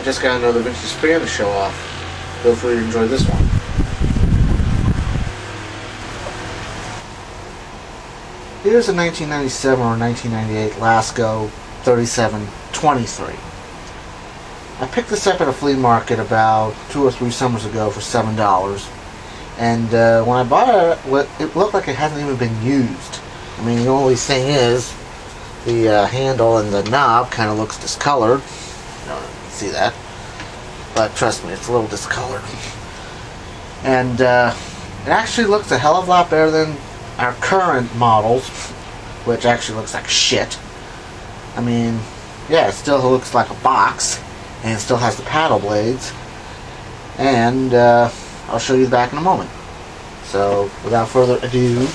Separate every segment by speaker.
Speaker 1: I just got another vintage span to show off. Feel free to enjoy this one. Here's a 1997 or 1998 Lasko 3723. I picked this up at a flea market about 2 or 3 summers ago for $7. And when I bought it, it looked like it hasn't even been used. I mean, the only thing is, the handle and the knob kind of looks discolored. You don't see that. But trust me, it's a little discolored. And it actually looks a hell of a lot better than our current models, which actually looks like shit. I mean, yeah, it still looks like a box, and it still has the paddle blades. And I'll show you the back in a moment. So, without further ado,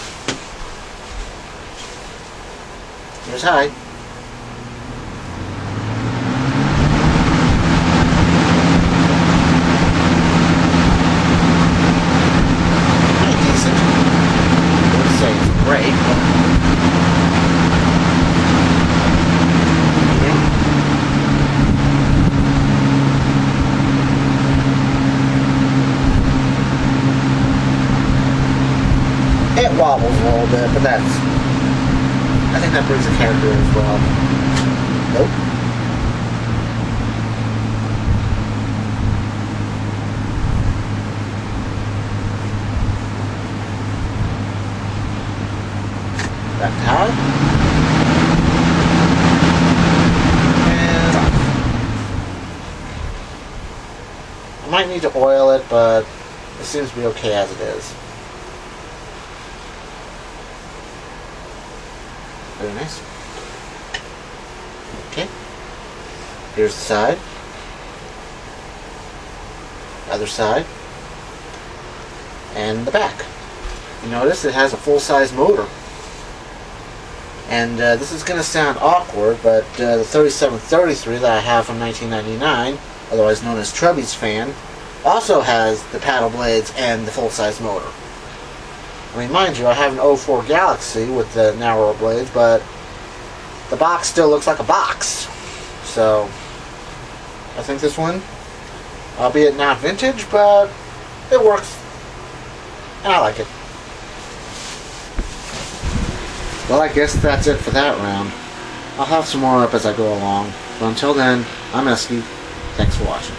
Speaker 1: here's Hyde. Pretty decent. I wouldn't say it's great, but it wobbles a little bit, but I think that brings the character as well. Nope. Back to high. And off. I might need to oil it, but it seems to be okay as it is. Very nice. Okay. Here's the side. Other side. And the back. You notice it has a full-size motor. And this is going to sound awkward, but the 3733 that I have from 1999, otherwise known as Trubby's fan, also has the paddle blades and the full-size motor. I mean, mind you, I have an 04 Galaxy with the narrower blades, but the box still looks like a box. So, I think this one, albeit not vintage, but it works. And I like it. Well, I guess that's it for that round. I'll have some more up as I go along. But until then, I'm Esky. Thanks for watching.